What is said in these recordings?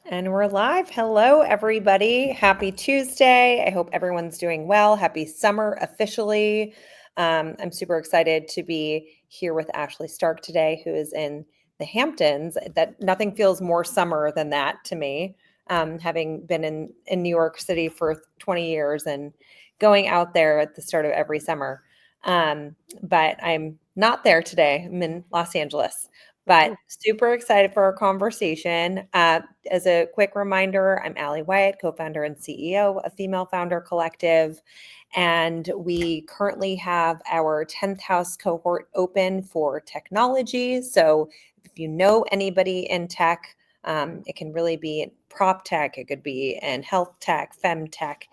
And we're live. Hello, everybody. Happy Tuesday. I hope everyone's doing well. Happy summer officially. I'm super excited to be here with Ashley Stark today, who is in the Hamptons. That nothing feels more summer than that to me, having been in New York City for 20 years and going out there at the start of every summer. But I'm not there today. I'm in Los Angeles. But Oh, super excited for our conversation. As a quick reminder, I'm Allie Wyatt, co founder and CEO of Female Founder Collective. And we currently have our 10th house cohort open for technology. So if you know anybody in tech, it can really be prop tech, it could be in health tech, fem tech,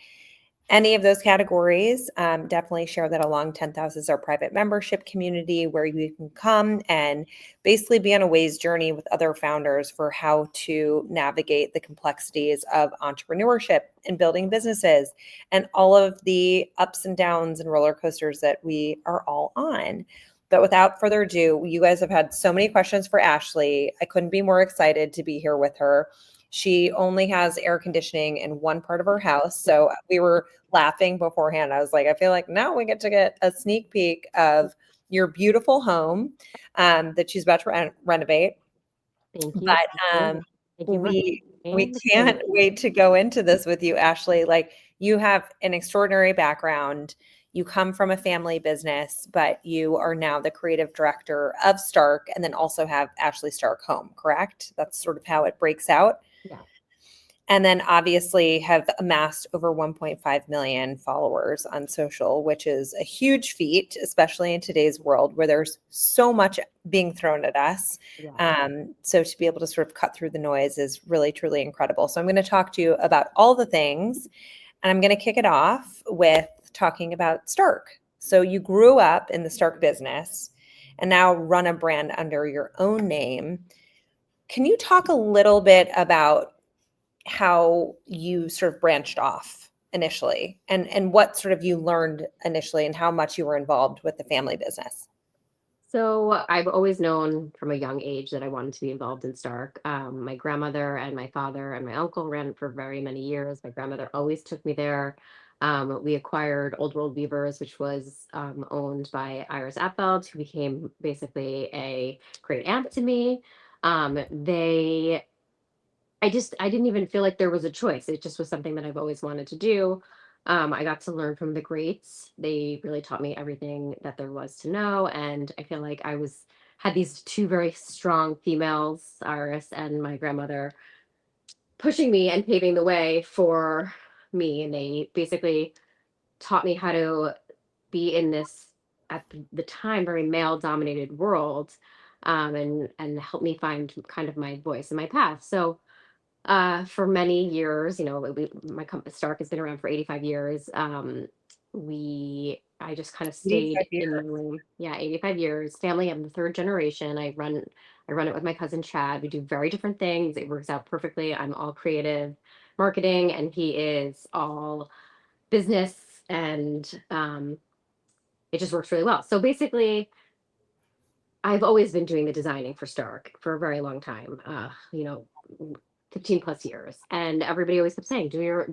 any of those categories. Definitely share that along. 10,000 is our private membership community where you can come and basically be on a ways journey with other founders for how to navigate the complexities of entrepreneurship and building businesses and all of the ups and downs and roller coasters that we are all on. But without further ado, you guys have had so many questions for Ashley. I couldn't be more excited to be here with her. She only has air conditioning in one part of her house. So we were laughing beforehand. I was like, I feel like now we get to get a sneak peek of your beautiful home that she's about to renovate. thank you. But Thank you. Thank you for we having me. can't wait to go into this with you, Ashley. Like you have an extraordinary background. You come from a family business, but you are now the creative director of Stark and then also have Ashley Stark Home, correct? That's sort of how it breaks out. Yeah, And then obviously have amassed over 1.5 million followers on social, which is a huge feat, especially in today's world where there's so much being thrown at us. yeah. So to be able to sort of cut through the noise is really, truly incredible. So I'm going to talk to you about all the things, and I'm going to kick it off with talking about Stark. So you grew up in the Stark business and now run a brand under your own name. Can you talk a little bit about how you sort of branched off initially and what sort of you learned initially and how much you were involved with the family business? So I've always known from a young age that I wanted to be involved in Stark. My grandmother and my father and my uncle ran it for very many years. My grandmother always took me there. We acquired Old World Weavers, which was owned by Iris Apfeld, who became basically a great aunt to me. They I didn't even feel like there was a choice. It just was something that I've always wanted to do. I got to learn from the greats. They really taught me everything that there was to know, and I feel like I was had these two very strong females, Iris and my grandmother, pushing me and paving the way for me. And they basically taught me how to be in this at the time very male dominated world, and help me find kind of my voice and my path. So for many years, my company Stark has been around for 85 years. I just kind of 85 stayed in my years. room. Yeah, 85 years. Family, I'm the third generation. I run it with my cousin Chad. We do very different things. It works out perfectly. I'm all creative marketing, and he is all business, and it just works really well. So basically, I've always been doing the designing for Stark for a very long time. 15 plus years. And everybody always kept saying, do your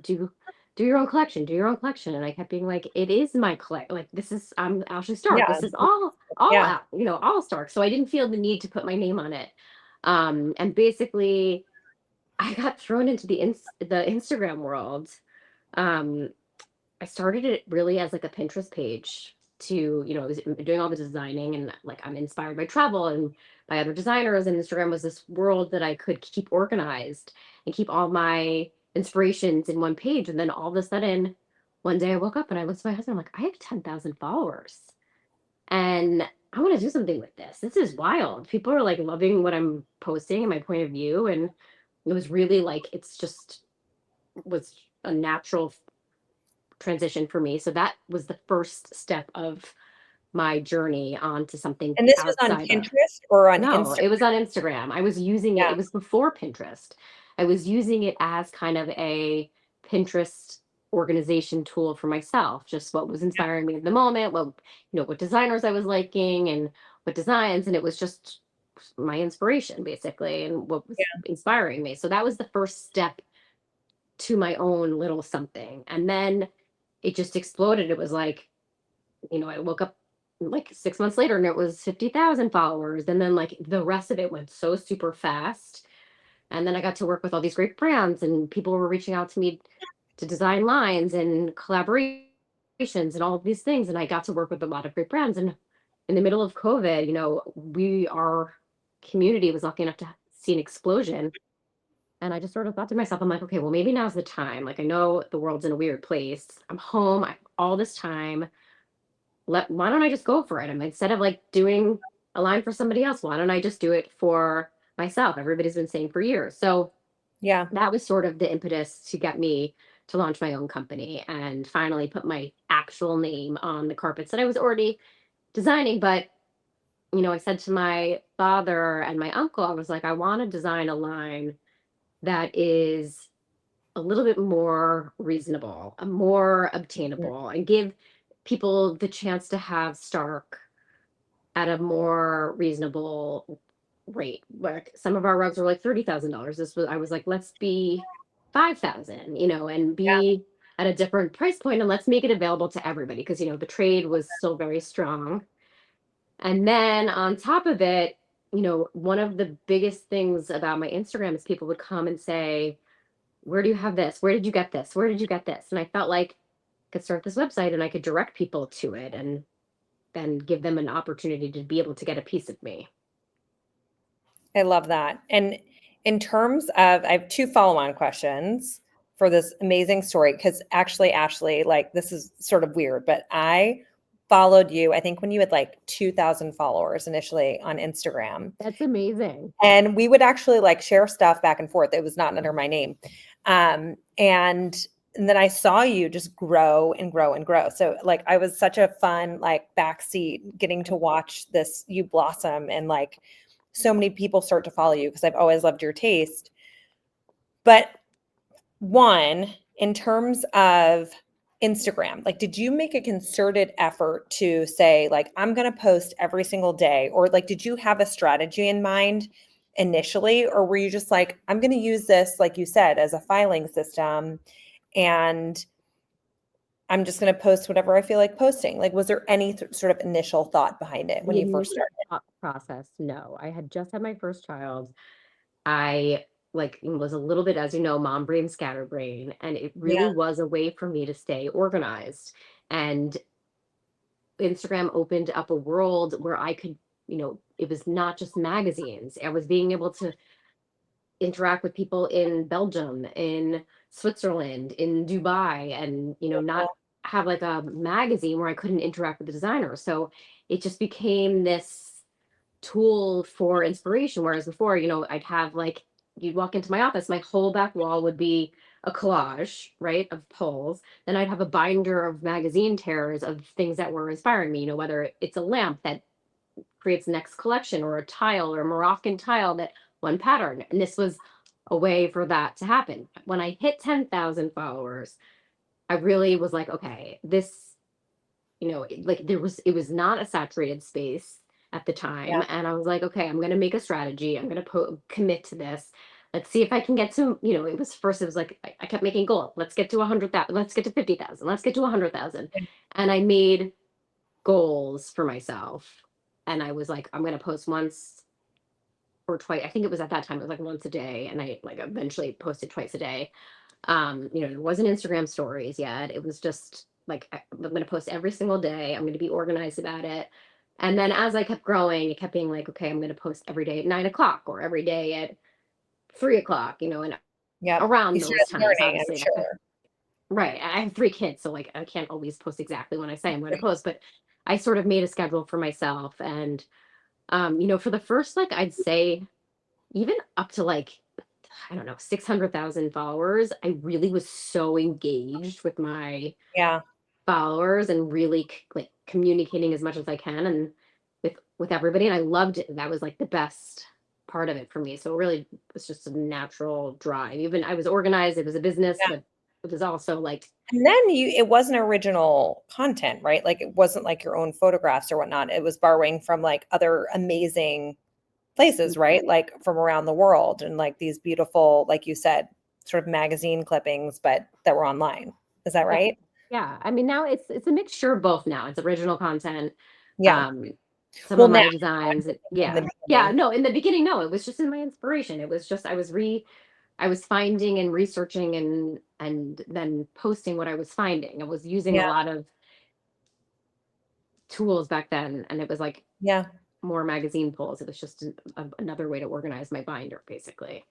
own collection, do your own collection. And I kept being like, it is my collect like this is I'm Ashley Stark. Yeah. This is Yeah. all Stark. So I didn't feel the need to put my name on it. And basically I got thrown into the Instagram world. Um, I started it really as like a Pinterest page to, I was doing all the designing, and like I'm inspired by travel and by other designers, and Instagram was this world that I could keep organized and keep all my inspirations in one page. And then all of a sudden, one day I woke up and I looked at my husband, I'm like, I have 10,000 followers and I want to do something with this. This is wild. People are like loving what I'm posting and my point of view. And it was really like, it's just was a natural transition for me. So that was the first step of my journey onto something And this was on outside of. Pinterest or on No, Instagram? it was on Instagram. I was using it. Yeah. It was before Pinterest. I was using it as kind of a Pinterest organization tool for myself, just what was inspiring me at the moment, what designers I was liking and what designs. And it was just my inspiration basically and what was Yeah. inspiring me. So that was the first step to my own little something. And then it just exploded. It was like, I woke up like 6 months later and it was 50,000 followers. And then like the rest of it went so super fast. And then I got to work with all these great brands and people were reaching out to me to design lines and collaborations and all of these things. And I got to work with a lot of great brands. And in the middle of COVID, our community was lucky enough to see an explosion. And I just sort of thought to myself, I'm like, okay, well, maybe now's the time. Like, I know the world's in a weird place. I'm home. I have all this time. Why don't I just go for it? Instead of like doing a line for somebody else, why don't I just do it for myself? Everybody's been saying for years. So Yeah. that was sort of the impetus to get me to launch my own company and finally put my actual name on the carpets that I was already designing. But, I said to my father and my uncle, I was like, I want to design a line that is a little bit more reasonable, more Mhm. obtainable, and give people the chance to have Stark at a more reasonable rate. Like some of our rugs were like $30,000. I was like, let's be 5,000, and Yeah. be at a different price point and let's make it available to everybody because, the trade was still very strong. And then on top of it, one of the biggest things about my Instagram is people would come and say, where do you have this? Where did you get this? Where did you get this? And I felt like I could start this website and I could direct people to it and then give them an opportunity to be able to get a piece of me. I love that. And in terms of, I have two follow-on questions for this amazing story because actually, Ashley, like this is sort of weird, but I followed you, I think when you had like 2,000 followers initially on Instagram. That's amazing. And we would actually like share stuff back and forth. It was not under my name. And then I saw you just grow and grow and grow. So like I was such a fun like backseat getting to watch this you blossom and like so many people start to follow you because I've always loved your taste. But one, in terms of Instagram, like did you make a concerted effort to say like I'm going to post every single day or like did you have a strategy in mind initially or were you just like I'm going to use this like you said as a filing system and I'm just going to post whatever I feel like posting? Like was there any sort of initial thought behind it when The you first initial started? thought process, no. I had just had my first child. I like was a little bit, as you know, mom brain, scatterbrain, and it really Yeah. was a way for me to stay organized. And Instagram opened up a world where I could, it was not just magazines. I was being able to interact with people in Belgium, in Switzerland, in Dubai, and not have like a magazine where I couldn't interact with the designer. So it just became this tool for inspiration. Whereas before, I'd have like you'd walk into my office, my whole back wall would be a collage, right, of polls. Then I'd have a binder of magazine tears of things that were inspiring me, whether it's a lamp that creates the next collection or a tile or a Moroccan tile that one pattern. And this was a way for that to happen. When I hit 10,000 followers, I really was like, okay, this, like it was not a saturated space at the time. Yeah. And I was like, okay, I'm going to make a strategy. I'm going to commit to this. Let's see if I can get to, it was first, it was like, I kept making goals. Let's get to 100,000. Let's get to 50,000. Let's get to 100,000. And I made goals for myself. And I was like, I'm going to post once or twice. I think it was at that time, it was like once a day. And I like eventually posted twice a day. There wasn't Instagram stories yet. It was just like, I'm going to post every single day. I'm going to be organized about it. And then as I kept growing, it kept being like, okay, I'm going to post every day at 9 o'clock or every day at 3 o'clock, and Yep. You around those started times, learning, I'm obviously. sure. Right. I have three kids, so like I can't always post exactly when I say I'm going to post, but I sort of made a schedule for myself. And for the first like I'd say even up to like I don't know, 600,000 followers, I really was so engaged with my Yeah. followers and really like communicating as much as I can and with everybody. And I loved it. That was like the best part of it for me. So it really was just a natural drive. Even I was organized, it was a business, but it was also like And then it wasn't original content, right? Like it wasn't like your own photographs or whatnot. It was borrowing from like other amazing places, right? Like from around the world and like these beautiful, like you said, sort of magazine clippings, but that were online. Is that Yeah. right? Yeah. I mean, now it's a mixture of both now. It's original content. Yeah. Um, some Well, of now my designs, in the yeah. Yeah, beginning. no, in the beginning, no, it was just in my inspiration. It was just I was finding and researching and then posting what I was finding. I was using Yeah. a lot of tools back then, and it was like Yeah. more magazine pulls. It was just another way to organize my binder, basically.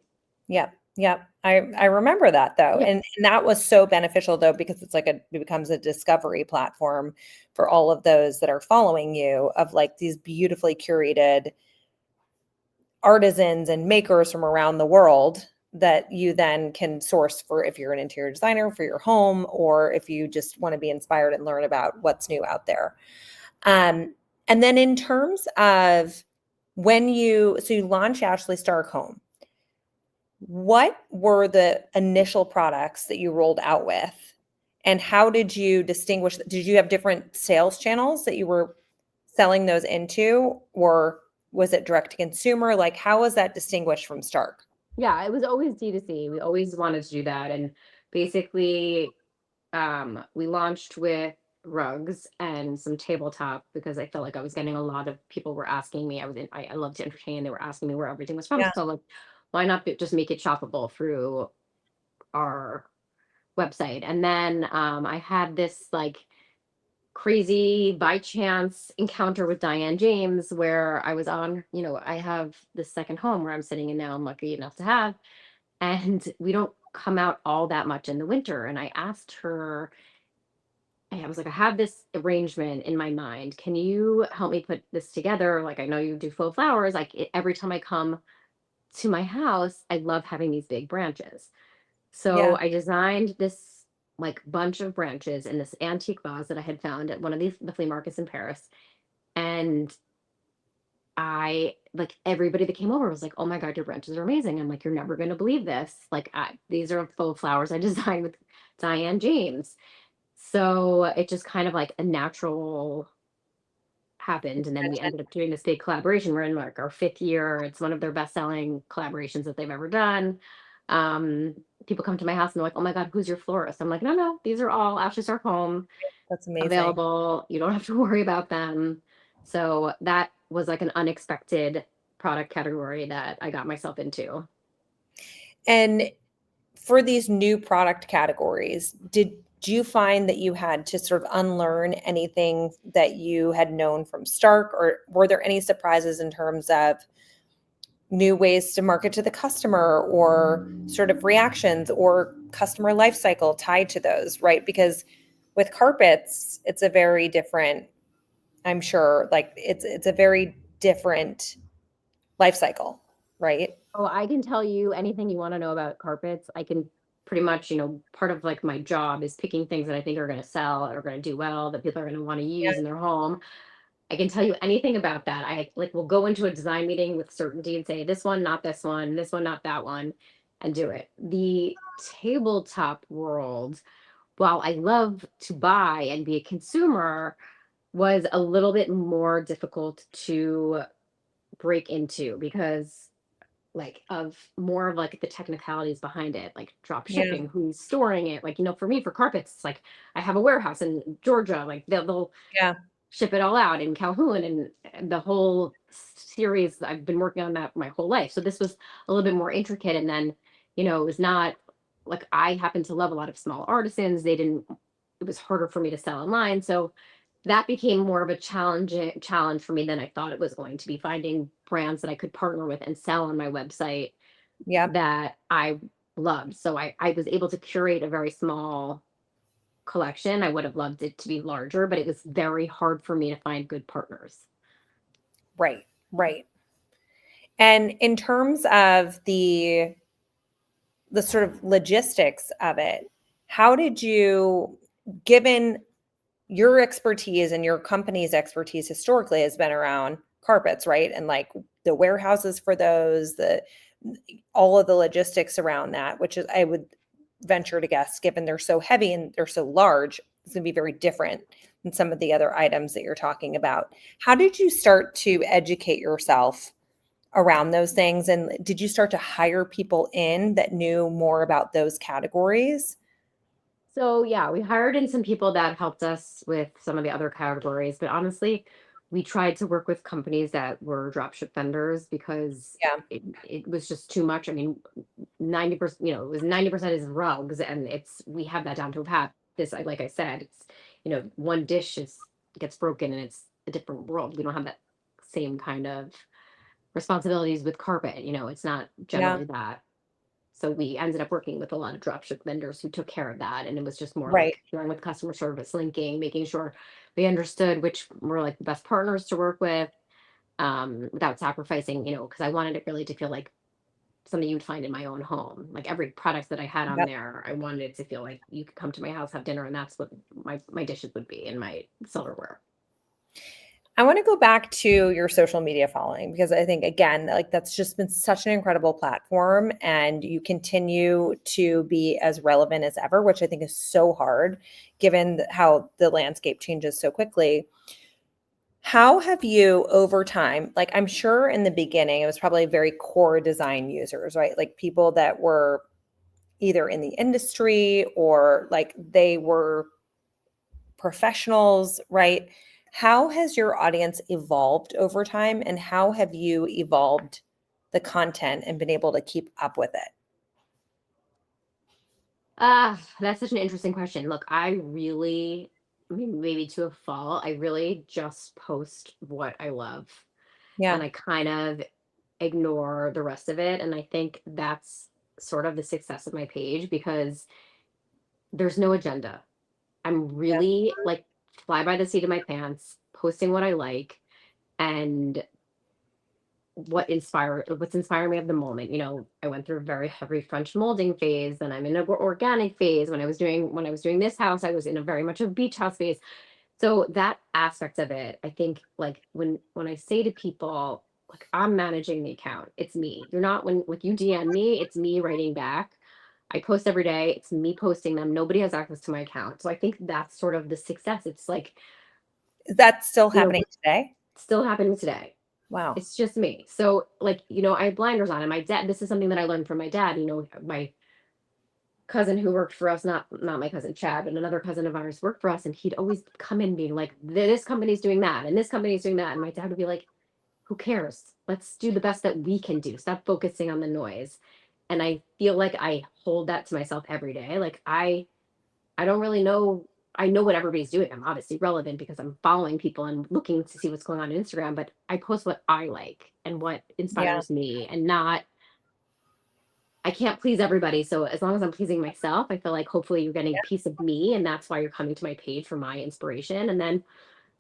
Yeah. Yeah. I remember that though. Yeah. And that was so beneficial though, because it's like it becomes a discovery platform for all of those that are following you of like these beautifully curated artisans and makers from around the world that you then can source for if you're an interior designer for your home or if you just want to be inspired and learn about what's new out there. And then in terms of you launched Ashley Stark Home, what were the initial products that you rolled out with? And how did you distinguish? Did you have different sales channels that you were selling those into, or was it direct to consumer? Like, how was that distinguished from Stark? Yeah, it was always D2C. We always wanted to do that. And basically, we launched with rugs and some tabletop because I felt like I was getting a lot of people were asking me. I love to entertain. They were asking me where everything was from. Yeah, So like, why not just make it shoppable through our website? And then I had this like crazy by chance encounter with Diane James where I was on, I have this second home where I'm sitting in now. I'm lucky enough to have, and we don't come out all that much in the winter. And I asked her, I was like, I have this arrangement in my mind. Can you help me put this together? Like, I know you do faux flowers. Like, every time I come to my house, I love having these big branches. So yeah, I designed this like bunch of branches in this antique vase that I had found at one of the flea markets in Paris. And I like everybody that came over was like, "Oh my God, your branches are amazing." I'm like, "You're never going to believe this. Like, these are faux flowers I designed with Diane James." So it just kind of like a natural happened. And then we ended up doing this big collaboration. We're in like our fifth year. It's one of their best selling collaborations that they've ever done. Um, People come to my house and they're like, "Oh my God, who's your florist?" I'm like, "No, no, these are all Ashley Stark Home that's amazing. available. You don't have to worry about them." So that was like an unexpected product category that I got myself into. And for these new product categories, did you find that you had to sort of unlearn anything that you had known from Stark, or were there any surprises in terms of new ways to market to the customer or sort of reactions or customer life cycle tied to those, right? Because with carpets, it's a very different, I'm sure, like it's a very different life cycle, right? Oh, I can tell you anything you want to know about carpets. I can pretty much, part of like my job is picking things that I think are going to sell, are going to do well, that people are going to want to Yeah, use in their home. I can tell you anything about that. I like will go into a design meeting with certainty and say, this one, not this one, not that one, and do it. The tabletop world, while I love to buy and be a consumer, was a little bit more difficult to break into because like of more of like the technicalities behind it, like drop yeah, shipping, who's storing it. Like, for me for carpets, it's like I have a warehouse in Georgia, like they'll yeah, ship it all out in Calhoun, and the whole series. I've been working on that my whole life. So this was a little bit more intricate. And then, it was not like I happen to love a lot of small artisans. It was harder for me to sell online. So that became more of a challenge for me than I thought it was going to be, finding brands that I could partner with and sell on my website yeah. that I loved. So I was able to curate a very small collection. I would have loved it to be larger, but it was very hard for me to find good partners. Right, right. And in terms of the sort of logistics of it, how did you, given your expertise and your company's expertise historically has been around carpets, right? And like the warehouses for those, the all of the logistics around that, which is I would venture to guess, given they're so heavy and they're so large, it's going to be very different than some of the other items that you're talking about. How did you start to educate yourself around those things? And did you start to hire people in that knew more about those categories? So yeah, we hired in some people that helped us with some of the other categories, but honestly, we tried to work with companies that were dropship vendors because Yeah, it was just too much. I mean, 90%, it was 90% is rugs, and we have that down to a pat. Like I said, it's, one dish gets broken and it's a different world. We don't have that same kind of responsibilities with carpet. It's not yeah, generally that. So we ended up working with a lot of dropship vendors who took care of that. And it was just more right. like dealing with customer service, linking, making sure they understood which were like the best partners to work with, without sacrificing, because I wanted it really to feel like something you would find in my own home. Like every product that I had on Yep. there, I wanted it to feel like you could come to my house, have dinner, and that's what my dishes would be and my silverware. I want to go back to your social media following because I think again, like that's just been such an incredible platform and you continue to be as relevant as ever, which I think is so hard given how the landscape changes so quickly. How have you over time, like I'm sure in the beginning it was probably very core design users, right? Like people that were either in the industry or like they were professionals, right? How has your audience evolved over time and how have you evolved the content and been able to keep up with it? That's such an interesting question. Look, I mean, maybe to a fault, I really just post what I love, and Yeah, I kind of ignore the rest of it. And I think that's sort of the success of my page because there's no agenda. I'm yeah. really like fly by the seat of my pants, posting what I like and what's inspiring me at the moment. I went through a very heavy French molding phase, then I'm in an organic phase. When I was doing this house, I was in a very much a beach house phase. So that aspect of it, I think, like when I say to people, like, I'm managing the account, it's me. You're not when like you DM me, it's me writing back. I post every day, it's me posting them. Nobody has access to my account. So I think that's sort of the success. It's like, Is that still you know, happening today? still happening today. Wow. It's just me. So like, I have blinders on, and my dad, this is something that I learned from my dad. My cousin who worked for us, not my cousin Chad, but another cousin of ours worked for us, and he'd always come in being like, this company's doing that, and this company's doing that. And my dad would be like, who cares? Let's do the best that we can do. Stop focusing on the noise. And I feel like I hold that to myself every day. Like I don't really know. I know what everybody's doing. I'm obviously relevant because I'm following people and looking to see what's going on Instagram, but I post what I like and what Yeah, inspires me, and not, I can't please everybody. So as long as I'm pleasing myself, I feel like hopefully you're getting a piece of me, and that's why you're coming to my page for my inspiration. And then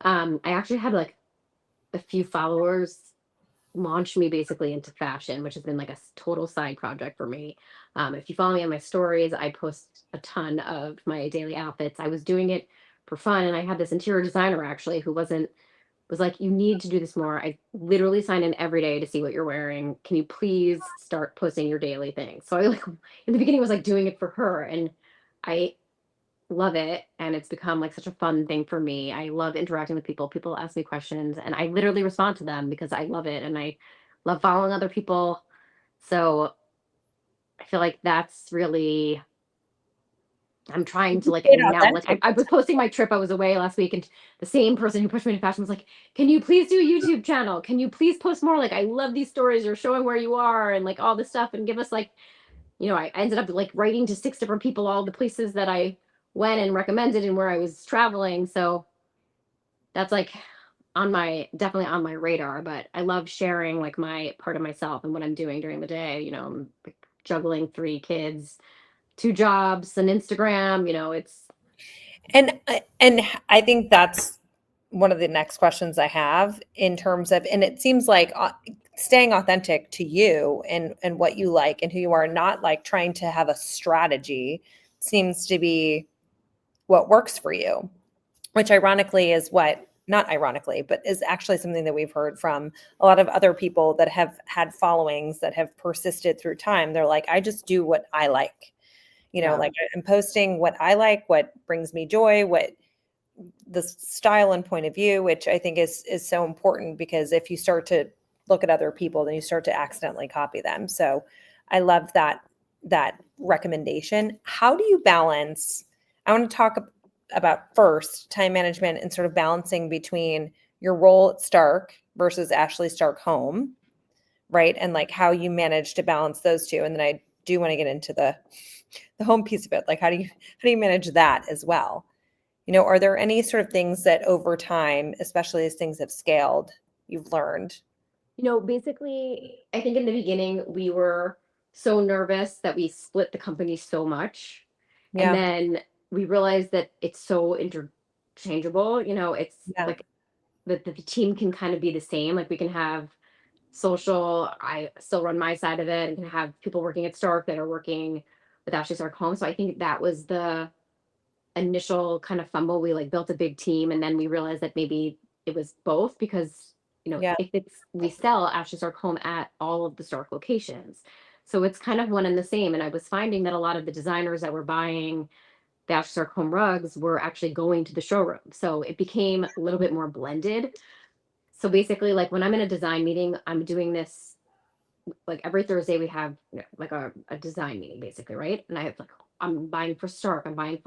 I actually had like a few followers launch me basically into fashion, which has been like a total side project for me. If you follow me on my stories, I post a ton of my daily outfits. I was doing it for fun, and I had this interior designer actually who was like, "You need to do this more. I literally sign in every day to see what you're wearing. Can you please start posting your daily things?" So I like in the beginning was like doing it for her, and I love it, and it's become like such a fun thing for me. I love interacting with people. People ask me questions and I literally respond to them because I love it, and I love following other people. So I feel like that's really, I'm trying to you like, stayed and now like authentic. I was posting my trip. I was away last week, and the same person who pushed me to fashion was like, "Can you please do a YouTube channel? Can you please post more? Like I love these stories. You're showing where you are and like all this stuff, and give us like," I ended up like writing to six different people all the places that I went and recommended and where I was traveling. So that's like definitely on my radar. But I love sharing like my part of myself and what I'm doing during the day. I'm like, juggling three kids, two jobs, an Instagram. It's And I think that's one of the next questions I have in terms of, and it seems like staying authentic to you and what you like and who you are, not like trying to have a strategy, seems to be what works for you, which ironically is what, not ironically, but is actually something that we've heard from a lot of other people that have had followings that have persisted through time. They're like, I just do what I like. yeah. Like I'm posting what I like, what brings me joy, what the style and point of view, which I think is so important because if you start to look at other people, then you start to accidentally copy them. So I love that recommendation. How do you balance? I want to talk about first time management and sort of balancing between your role at Stark versus Ashley Stark Home, right? And like how you manage to balance those two. And then I do want to get into the home piece of it. Like how do you manage that as well? Are there any sort of things that over time, especially as things have scaled, you've learned? Basically, I think in the beginning we were so nervous that we split the company so much. And Yeah. then we realized that it's so interchangeable. It's Yeah. like the team can kind of be the same. Like we can have social, I still run my side of it, and can have people working at Stark that are working with Ashley Stark Home. So I think that was the initial kind of fumble. We like built a big team, and then we realized that maybe it was both because Yeah. if it's we sell Ashley Stark Home at all of the Stark locations, so it's kind of one and the same. And I was finding that a lot of the designers that were buying the Ashley Stark Home rugs were actually going to the showroom, so it became a little bit more blended. So basically, like when I'm in a design meeting, I'm doing this like every Thursday we have like a design meeting basically, right? And I have like I'm buying for Stark, I'm buying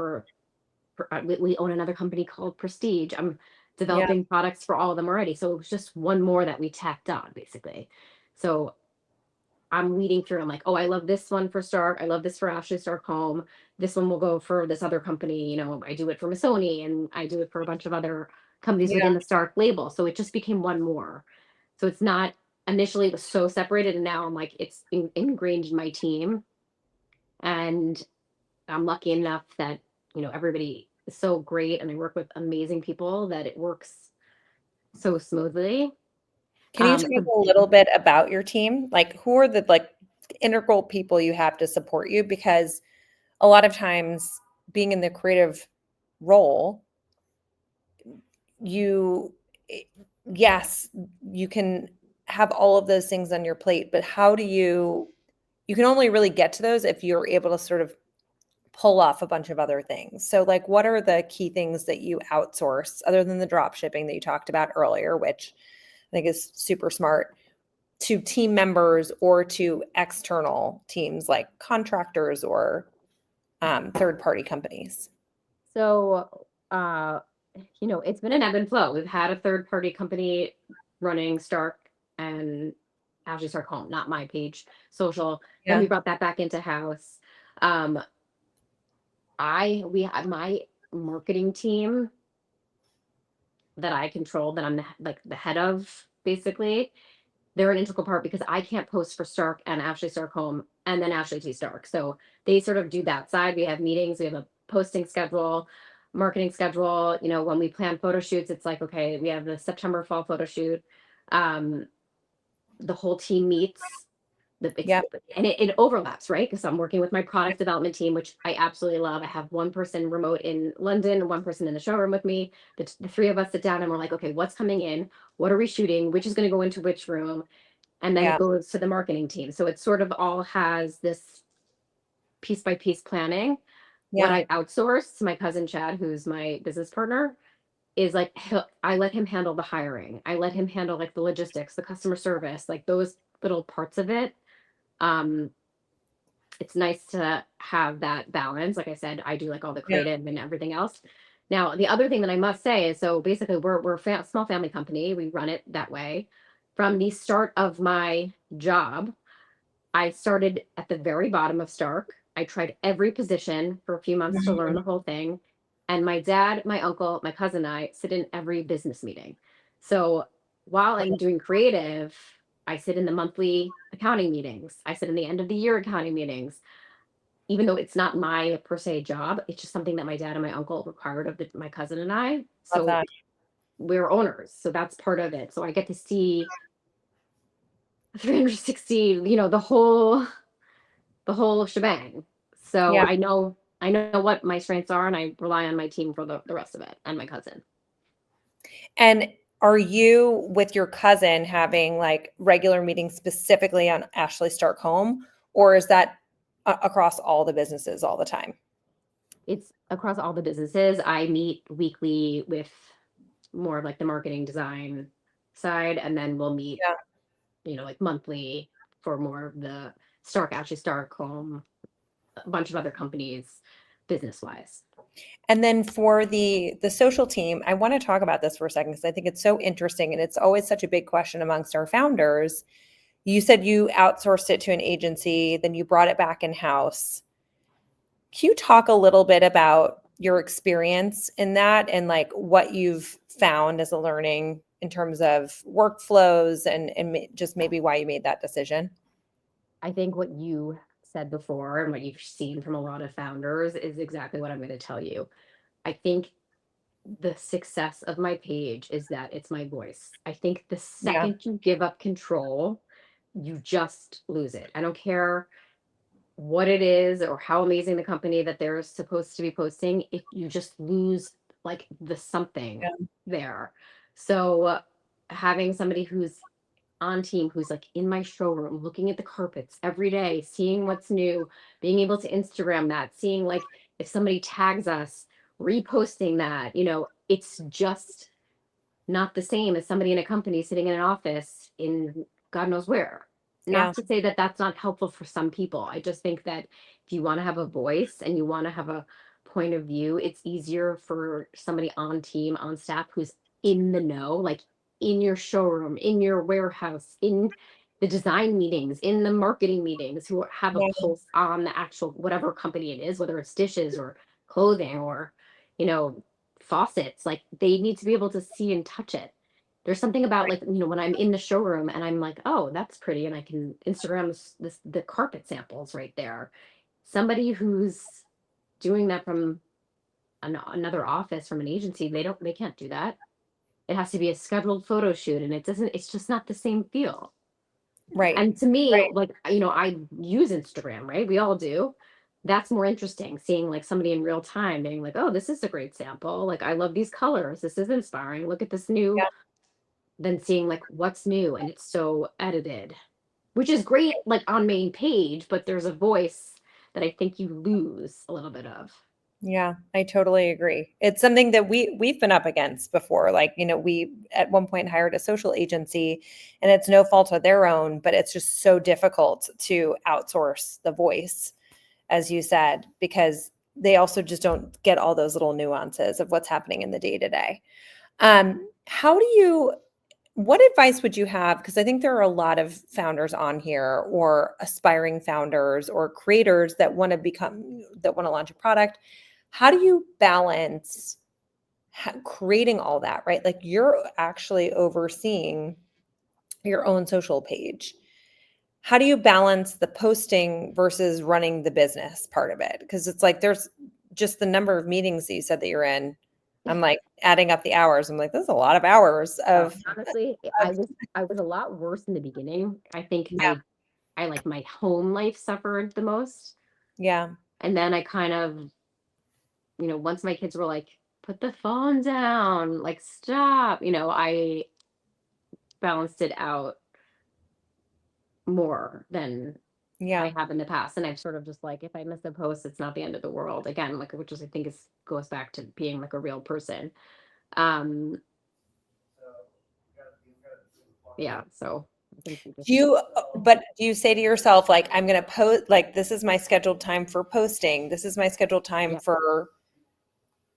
we own another company called Prestige. I'm Yeah. developing products for all of them already. So it was just one more that we tacked on, basically. So I'm weeding through. I'm like, oh, I love this one for Stark. I love this for Ashley Stark Home. This one will go for this other company. I do it for Missoni and I do it for a bunch of other companies Yeah. within the Stark label. So it just became one more. So it's not initially it was so separated, and now I'm like it's ingrained in my team, and I'm lucky enough that, everybody is so great and I work with amazing people that it works so smoothly. Can you talk So a little bit about your team? Like who are the like integral people you have to support you? Because a lot of times being in the creative role, you eh, yes, you can have all of those things on your plate, but how do you can only really get to those if you're able to sort of pull off a bunch of other things. So like what are the key things that you outsource other than the drop shipping that you talked about earlier, which I think is super smart, to team members or to external teams like contractors or third party companies? so it's been an ebb and flow. We've had a third party company running Stark and Ashley Stark Home, not my page social. Then Yeah. we brought that back into house. Um I we had my marketing team that I control, that I'm like the head of basically. They're an integral part because I can't post for Stark and Ashley Stark Home and then Ashley T Stark. So they sort of do that side. We have meetings, we have a posting schedule, marketing schedule. When we plan photo shoots, it's like, okay, we have the September fall photo shoot. Um, the whole team meets. It's Yeah. and it overlaps, right? Because I'm working with my product development team, which I absolutely love. I have one person remote in London, one person in the showroom with me. The three of us sit down and we're like, okay, what's coming in? What are we shooting? Which is going to go into which room? And then it Yeah. goes to the marketing team. So it sort of all has this piece by piece planning. What Yeah. I outsource to my cousin Chad, who's my business partner, is like I let him handle the hiring. I let him handle like the logistics, the customer service, like those little parts of it. Um, it's nice to have that balance. Like I said, I do like all the Yeah. creative and everything else. Now, the other thing that I must say is, so basically, we're a small family company. We run it that way. From the start of my job, I started at the very bottom of Stark. I tried every position for a few months to learn Mhm. the whole thing. And my dad, my uncle, my cousin, and I sit in every business meeting. So while I'm doing creative, I sit in the monthly accounting meetings. I sit in the end of the year accounting meetings. Even though it's not my per se job, it's just something that my dad and my uncle required of my cousin and I. Love So that. we're owners. So that's part of it. So I get to see 360, the whole shebang. So Yeah. I know what my strengths are, and I rely on my team for the rest of it, and my cousin. And are you with your cousin having like regular meetings specifically on Ashley Stark Home, or is that across all the businesses all the time? It's across all the businesses. I meet weekly with more of like the marketing design side, and then we'll meet Yeah. like monthly for more of the Stark, actually Stark Home, a bunch of other companies, business wise. And then for the social team, I want to talk about this for a second because I think it's so interesting and it's always such a big question amongst our founders. You said you outsourced it to an agency, then you brought it back in-house. Can you talk a little bit about your experience in that and like what you've found as a learning in terms of workflows and just maybe why you made that decision? I think what you said before and what you've seen from a lot of founders is exactly what I'm going to tell you. I think the success of my page is that it's my voice. I think the Yeah, second you give up control, you just lose it. I don't care what it is or how amazing the company that they're supposed to be posting, if you just lose like the something yeah, there. So having somebody who's on team, who's like in my showroom looking at the carpets every day, seeing what's new, being able to Instagram that, seeing like if somebody tags us, reposting that, it's just not the same as somebody in a company sitting in an office in God knows where. yeah, Not to say that that's not helpful for some people. I just think that if you want to have a voice and you want to have a point of view, it's easier for somebody on team, on staff who's in the know, like in your showroom, in your warehouse, in the design meetings, in the marketing meetings, who have a yeah, pulse on the actual whatever company it is, whether it's dishes or clothing or, you know, faucets, like they need to be able to see and touch it. There's something about like, when I'm in the showroom and I'm like, oh, that's pretty, and I can Instagram the carpet samples right there. Somebody who's doing that from another office, from an agency, they can't do that. It has to be a scheduled photo shoot, and it's just not the same feel. right. And to me, like, I use Instagram, right? We all do. That's more interesting, seeing like somebody in real time being like, oh, this is a great sample. Like, I love these colors. This is inspiring. Look at this new, Yeah, than seeing like what's new and it's so edited, which is great, like on main page, but there's a voice that I think you lose a little bit of. yeah, I totally agree. It's something that we've been up against before. Like, we at one point hired a social agency and it's no fault of their own, but it's just so difficult to outsource the voice, as you said, because they also just don't get all those little nuances of what's happening in the day to day. How do you what advice would you have? Because I think there are a lot of founders on here or aspiring founders or creators that want to launch a product. How do you balance creating all that, right? Like you're actually overseeing your own social page. How do you balance the posting versus running the business part of it? Because it's like there's just the number of meetings that you said that you're in. I'm like adding up the hours. I'm like, this is a lot of hours Honestly, of I was a lot worse in the beginning. I think yeah, I like my home life suffered the most. yeah, And then I kind of, once my kids were like, put the phone down, like stop, I balanced it out more than yeah. I have in the past. And I've sort of just like, if I miss a post, it's not the end of the world. Again, like, which is, I think is goes back to being like a real person. Um, yeah. So I think you just, But do you say to yourself, like, I'm going to post, like, this is my scheduled time for posting. This is my scheduled time yeah. for,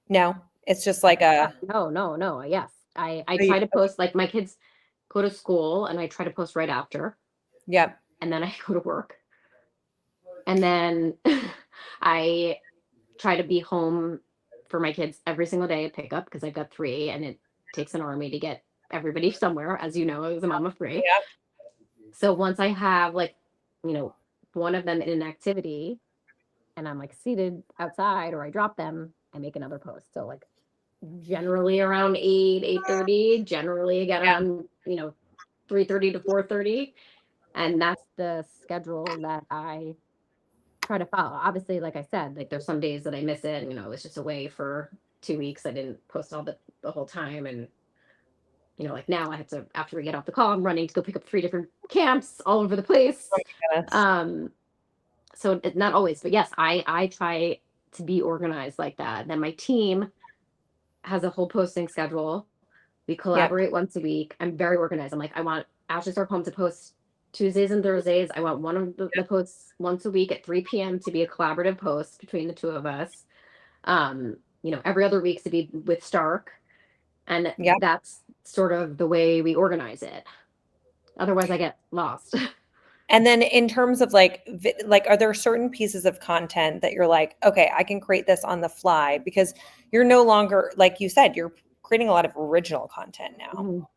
no, it's just Uh, like a, no, no, no. Yes. I oh, you try to post, post, like, my kids go to school and I try to post right after, yeah, and then I go to work. And then I try to be home for my kids every single day at pickup because I've got three and it takes an army to get everybody somewhere, as you know, as a mom of three. yeah, So once I have like, you know, one of them in an activity and I'm like seated outside or I drop them, I make another post. So like generally around 8, 8:30, generally again yeah, around, 3:30 to 4:30. And that's the schedule that I try to follow. Obviously, like I said, like there's some days that I miss it. I was just away for 2 weeks. I didn't post all the whole time. And, like now I have to, after we get off the call, I'm running to go pick up three different camps all over the oh place. my goodness. Um, so not always, but yes, I try to be organized like that. Then my team has a whole posting schedule. We Yeah, collaborate once a week. I'm very organized. I'm like, I want Ashley Stark Home to post Tuesdays and Thursdays. I want one of the posts once a week at 3 p.m. to be a collaborative post between the two of us. Every other week to be with Stark. And Yeah. that's sort of the way we organize it. Otherwise, I get lost. And then in terms of like like are there certain pieces of content that you're like, okay, I can create this on the fly because you're no longer, like you said, you're creating a lot of original content now. Mhm.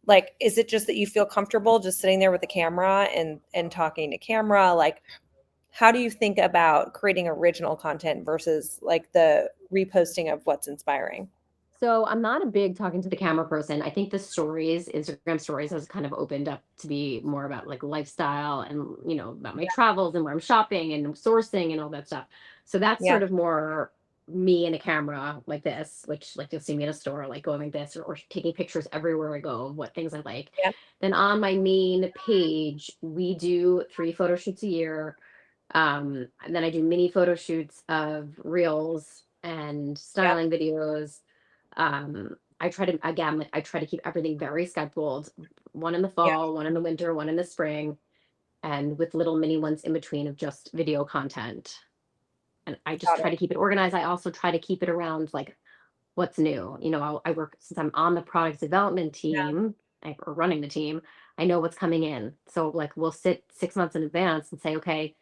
Like, is it just that you feel comfortable just sitting there with the camera and talking to camera? Like, how do you think about creating original content versus like the reposting of what's inspiring? So I'm not a big talking to the camera person. I think the stories, Instagram stories, has kind of opened up to be more about like lifestyle and about my Yeah, travels and where I'm shopping and sourcing and all that stuff. So that's yeah, sort of more me and a camera like this, which like you'll see me in a store like going like this or taking pictures everywhere I go of what things I like. yeah, Then on my main page, we do 3 photo shoots a year. And then I do mini photo shoots of reels and yeah, styling videos. I try to again, like I try to keep everything very scheduled. One in the yeah. fall, one in the winter, one in the spring, and with little mini ones in between of just video content. And I just Got try it. to keep it organized. I also try to keep it around like what's new. I work since I'm on the product development Yeah, team or running the team. I know what's coming in. So like we'll sit 6 months in advance and say, okay,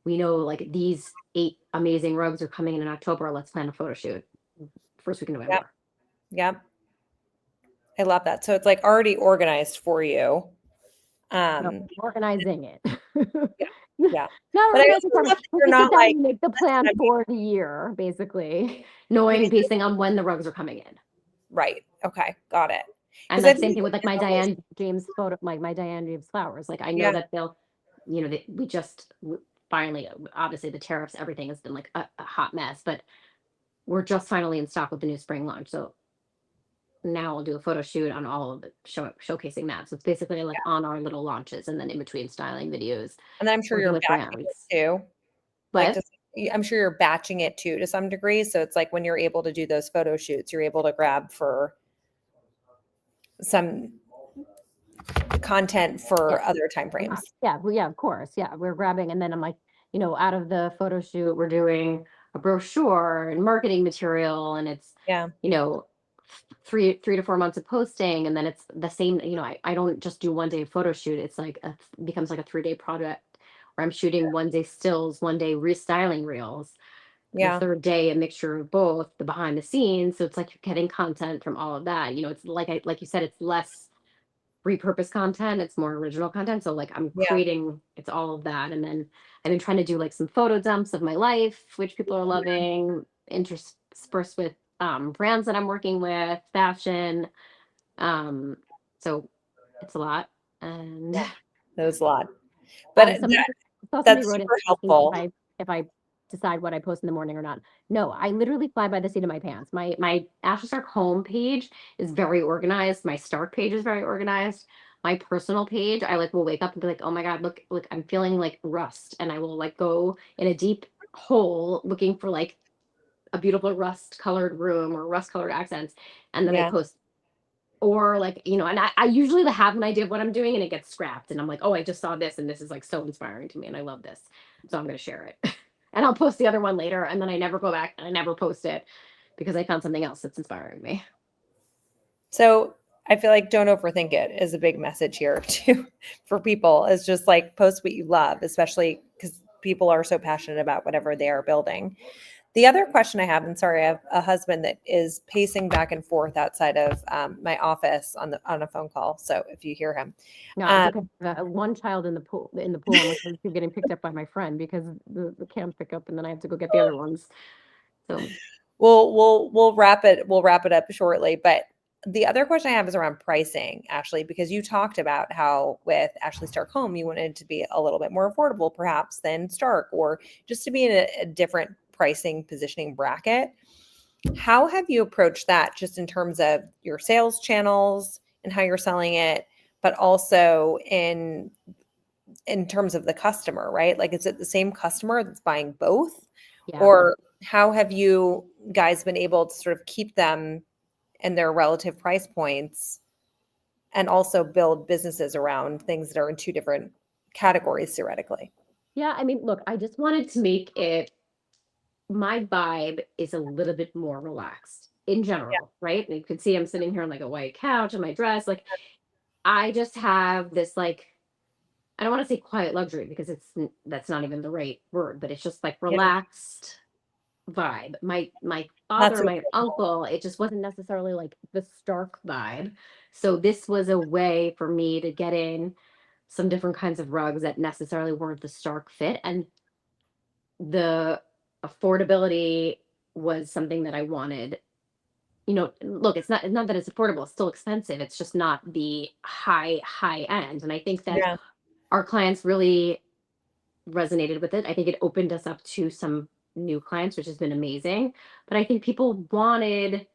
we know like these 8 amazing rugs are coming in October. Let's plan a photo shoot first week in yeah, November. yeah. I love that. So it's like already organized for you. No, Um, organizing it. yeah, yeah. Not But I organizing also part of love it. that Like you're we sit not down like, and make the that's plan what I mean. for the year, basically, I mean, knowing basing on when the rugs are coming in. right. Okay. Got it. And Because I like same think thing with like it's my always, Diane James photo, my Diane James flowers. Like I know yeah, that they'll, we just finally, obviously the tariffs, everything has been like a hot mess, but we're just finally in stock with the new spring launch. So now I'll do a photo shoot on all of it, showcasing that. So it's basically like on our little launches and then in between styling videos, and I'm sure working you're with batching it brands. too. Like, But I'm sure you're batching it too to some degree. So it's like when you're able to do those photo shoots, you're able to grab for some content yeah, for other time frames. yeah, well, yeah, of course. Yeah, we're grabbing, and then I'm like, out of the photo shoot, we're doing a brochure and marketing material, and it's, Yeah. you know, 3 to 4 months of posting, and then it's the same. I don't just do 1 day photo shoot. It's like becomes like a 3 day project where I'm shooting 1 day stills, 1 day restyling reels. The Yeah. third day, a mixture of both, the behind the scenes. So it's like you're getting content from all of that. It's like you said, it's less repurposed content. It's more original content. So like I'm Yeah. creating, it's all of that. And then I've been trying to do like some photo dumps of my life, which people are loving, interspersed with brands that I'm working with, fashion. Um, so it's a lot. And Yeah. That was a lot. But somebody I saw somebody that's wrote in super asking if helpful. I decide what I post in the morning or not. No, I literally fly by the seat of my pants. My Ashley Stark home page is very organized. My Stark page is very organized. My personal page, I like will wake up and be like, oh my God, look, I'm feeling like rust. And I will like go in a deep hole looking for like a beautiful rust colored room or rust colored accents. And then I Yeah. post or like and I usually have an idea of what I'm doing and it gets scrapped and I'm like, oh, I just saw this and this is like so inspiring to me and I love this, so I'm going to share it. And I'll post the other one later and then I never go back and I never post it because I found something else that's inspiring me. So I feel like don't overthink it is a big message here too for people. It's just like post what you love, especially because people are so passionate about whatever they are building. The other question I have, and sorry, I have a husband that is pacing back and forth outside of my office on a phone call. So if you hear him, No, it's um, okay. One child in the pool and we're getting picked up by my friend because the cams pick up and then I have to go get the other ones. So we'll wrap it up shortly. But the other question I have is around pricing, Ashley, because you talked about how with Ashley Stark Home, you wanted it to be a little bit more affordable, perhaps than Stark, or just to be in a different pricing positioning bracket. How have you approached that just in terms of your sales channels and how you're selling it, but also in terms of the customer, right? Like, is it the same customer that's buying both? yeah. Or how have you guys been able to sort of keep them in their relative price points and also build businesses around things that are in two different categories theoretically. Yeah, I mean, look, I just wanted to make it my vibe is a little bit more relaxed in Yeah, general, right? And you can see I'm sitting here on like a white couch in my dress. Like I just have this like I don't want to say quiet luxury because that's not even the right word, but it's just like yeah, relaxed vibe. My father that's and a my uncle, it just wasn't necessarily like the stark vibe. So this was a way for me to get in some different kinds of rugs that necessarily weren't the stark fit, and the affordability was something that I wanted. Look, it's not that it's affordable, it's still expensive. It's just not the high end. And I think that yeah, our clients really resonated with it. I think it opened us up to some new clients, which has been amazing. But I think people wanted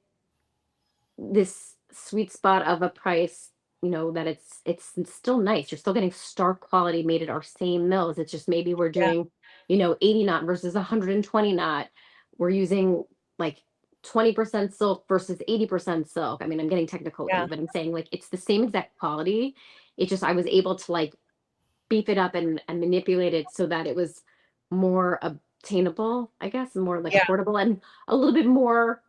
this sweet spot of a price, that it's still nice. You're still getting star quality made at our same mills. It's just maybe we're yeah, doing, 80 knot versus 120 knot. We're using like 20% silk versus 80% silk. I mean, I'm getting technical with you, yeah, but I'm saying like it's the same exact quality. It just I was able to like beef it up and manipulate it so that it was more obtainable, I guess, and more like yeah, affordable and a little bit more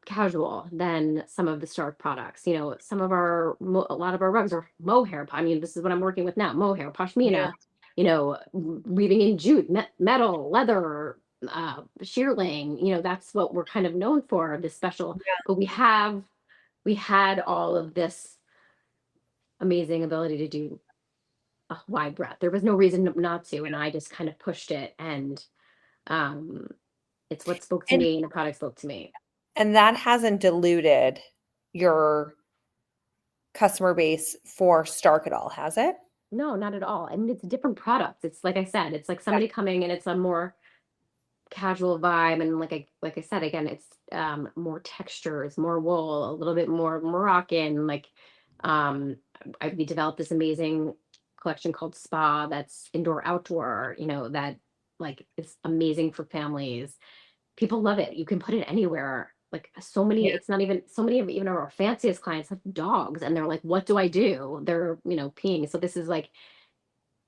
casual than some of the Stark products. Some of a lot of our rugs are mohair. I mean, this is what I'm working with now: mohair, yeah, pashmina. Weaving in jute, metal, leather, shearling. That's what we're kind of known for. This special, but we had all of this amazing ability to do a wide breadth. There was no reason not to, and I just kind of pushed it, and um, it's what spoke to and me, and the product spoke to me. that hasn't diluted your customer base for Stark at all, has it? No, not at all. I mean, it's a different product. It's like I said, it's like Yeah, somebody coming and it's a more casual vibe, and like I said again, it's more textures, more wool, a little bit more Moroccan. Like um, we developed this amazing collection called Spa that's indoor outdoor. That like is amazing for families. People love it. You can put it anywhere. Like so yeah, many, it's not even so many of even our fanciest clients have dogs, and they're like, "What do I do?" They're peeing. So this is like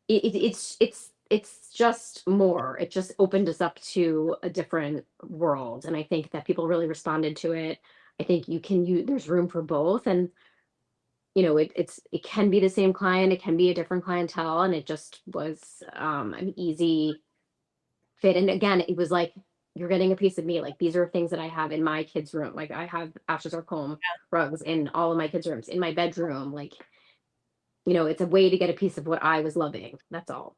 it's just more. It just opened us up to a different world, and I think that people really responded to it. I think there's room for both, and it can be the same client, it can be a different clientele, and it just was an easy fit. And again, it was like you're getting a piece of me. Like these are things that I have in my kids' room. Like I have Ashes or comb rugs in all of my kids' rooms, in my bedroom. Like, it's a way to get a piece of what I was loving. That's all.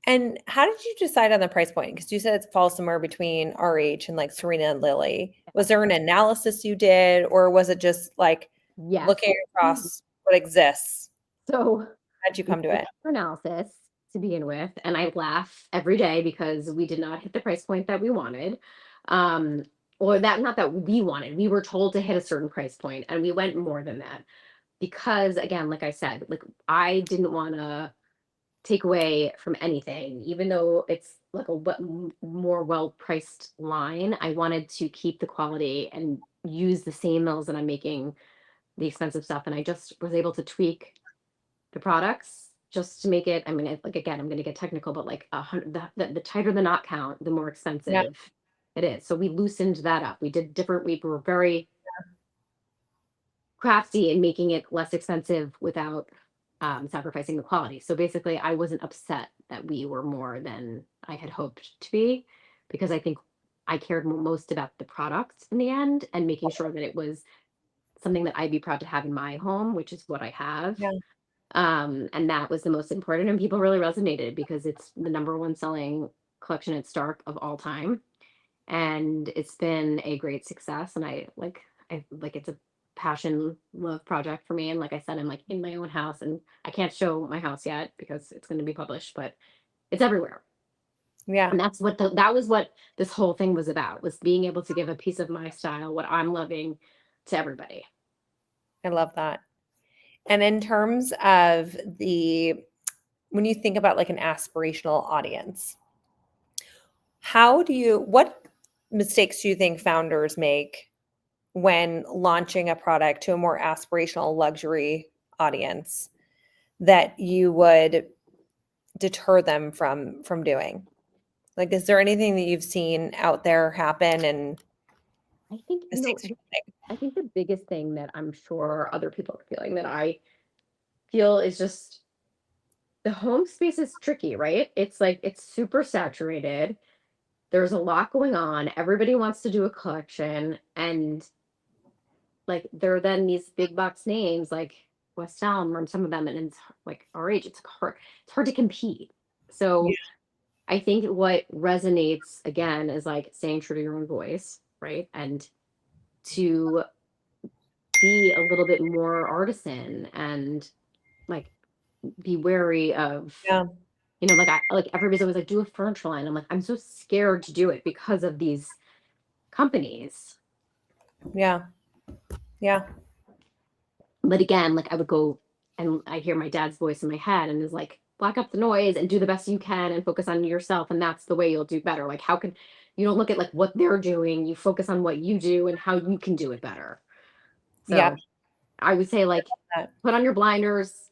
and how did you decide on the price point? Because you said it falls somewhere between RH and like Serena and Lily. Was there an analysis you did, or was it just like Yes. looking across what exists? So How'd you we come to did it? our analysis to begin with, and I laugh every day because we did not hit the price point that we wanted. Um, or that not that we wanted. We were told to hit a certain price point, and we went more than that because again, like I said, like I didn't want to take away from anything, even though it's like more well priced line. I wanted to keep the quality and use the same mills that I'm making the expensive stuff, and I just was able to tweak the products just to make it. I mean, like again, I'm going to get technical, but like the tighter the knot count, the more Yeah, expensive it is. So we loosened that up. We were very crafty in making it less expensive without sacrificing the quality. So basically, I wasn't upset that we were more than I had hoped to be, because I think I cared most about the product in the end and making sure that it was something that I'd be proud to have in my home, which is what I have. yeah, And that was the most important, and people really resonated because it's the number one selling collection at Stark of all time, and it's been a great success. And I like it's a passion love project for me. And like I said, I'm like in my own house, and I can't show my house yet because it's going to be published, but it's everywhere. yeah. And that was what this whole thing was about, was being able to give a piece of my style, what I'm loving, to everybody. I love that. And in terms of when you think about like an aspirational audience, what mistakes do you think founders make when launching a product to a more aspirational luxury audience that you would deter them from doing? Like, is there anything that you've seen out there happen and I think, mistakes you make? I think the biggest thing that I'm sure other people are feeling that I feel is just the home space is tricky, right? It's like it's super saturated. There's a lot going on. Everybody wants to do a collection, and like there are then these big box names like West Elm or some of them, and it's like our age, it's hard to compete. Yeah. So I think what resonates again is like staying true to your own voice, right? And to be a little bit more artisan and like be wary of, Yeah. like I like everybody's always like do a furniture line. I'm like, I'm so scared to do it because of these companies. Yeah. Yeah. But again, like I would go and I hear my dad's voice in my head and is like, block up the noise and do the best you can and focus on yourself. And that's the way you'll do better. Like, how can you don't look at like what they're doing, you focus on what you do and how you can do it better. Yep. So I would say, like, That. put on your blinders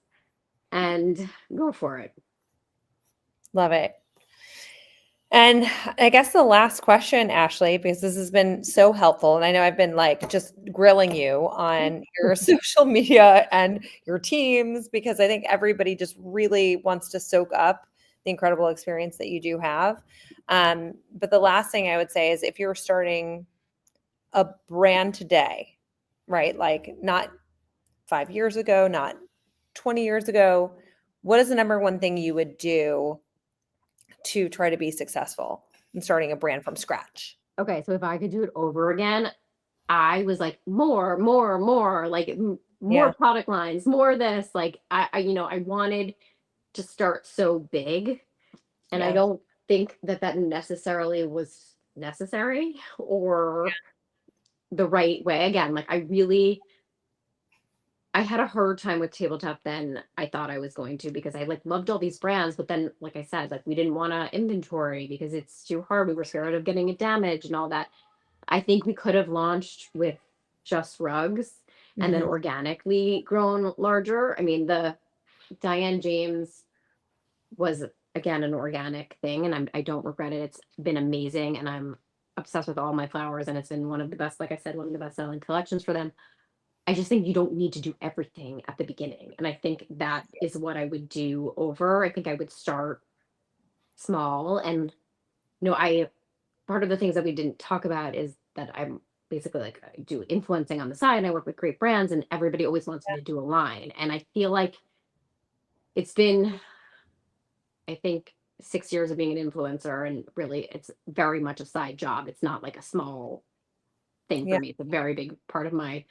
and go for it. Love it. And I guess the last question, Ashley, because this has been so helpful, and I know I've been like just grilling you on your social media and your teams, because I think everybody just really wants to soak up the incredible experience that you do have. But the last thing I would say is if you're starting a brand today, right? Like not 5 years ago, not 20 years ago, what is the number one thing you would do to try to be successful in starting a brand from scratch? Okay, so if I could do it over again, I was like more, like more Yeah. product lines, more this. Like I wanted to start so big, and I Yeah. don't think that that necessarily was necessary or the right way. Again, like I had a hard time with tabletop than I thought I was going to because I like loved all these brands, but then like I said, like we didn't want to inventory because it's too hard. We were scared of getting it damaged and all that. I think we could have launched with just rugs and then Mhm. organically grown larger. I mean, the Diane James was again an organic thing, and I don't regret it. It's been amazing, and I'm obsessed with all my flowers, and it's been one of the best, like I said, one of the best selling collections for them. I just think you don't need to do everything at the beginning, and I think that is what I would do over. I think I would start small, and I part of the things that we didn't talk about is that I'm basically like I do influencing on the side and I work with great brands and everybody always wants me to do a line. And I feel like it's been, I think, 6 years of being an influencer and really it's very much a side job. It's not like a small thing for Yeah. me. It's a very big part of my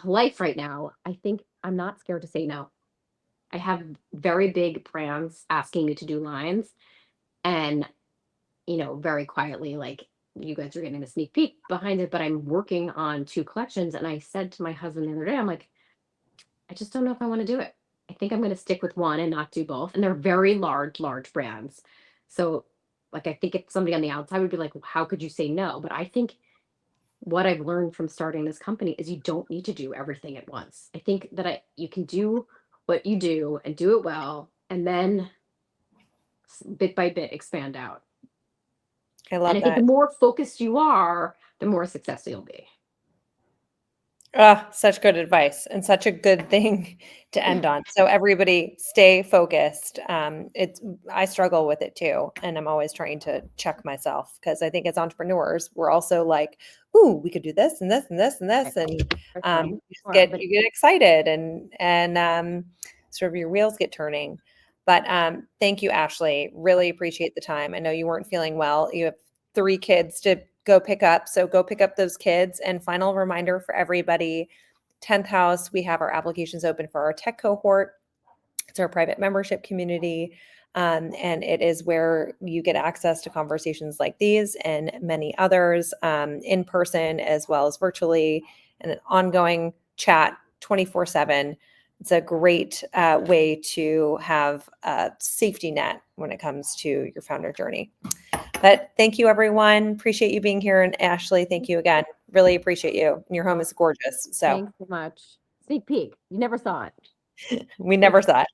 life right now. I think I'm not scared to say no. I have very big brands asking me to do lines and very quietly, like you guys are getting a sneak peek behind it, but I'm working on two collections. And I said to my husband the other day, I'm like, I just don't know if I want to do it. I think I'm going to stick with one and not do both. And they're very large, large brands. So, like, I think if somebody on the outside would be like, how could you say no? But I think what I've learned from starting this company is you don't need to do everything at once. I think that you can do what you do and do it well, and then bit by bit expand out. I And love I think the that. more focused you are, the more successful you'll be. Ah, such good advice and such a good thing to end on. So everybody stay focused. I struggle with it too, and I'm always trying to check myself because I think as entrepreneurs, we're also like, "Ooh, we could do this and this and this and Right. this," and For sure. you just Sure. get But you get excited and sort of your wheels get turning. But thank you, Ashley. Really appreciate the time. I know you weren't feeling well. You have 3 kids to go pick up. So go pick up those kids. And final reminder for everybody, 10th house, we have our applications open for our tech cohort. It's our private membership community. And it is where you get access to conversations like these and many others in person as well as virtually, and an ongoing chat 24/7. It's a great way to have a safety net when it comes to your founder journey. But thank you, everyone. Appreciate you being here. And Ashley, thank you again. Really appreciate you. And your home Well, is gorgeous. So thanks so much. Sneak peek. You never saw it. we never saw it.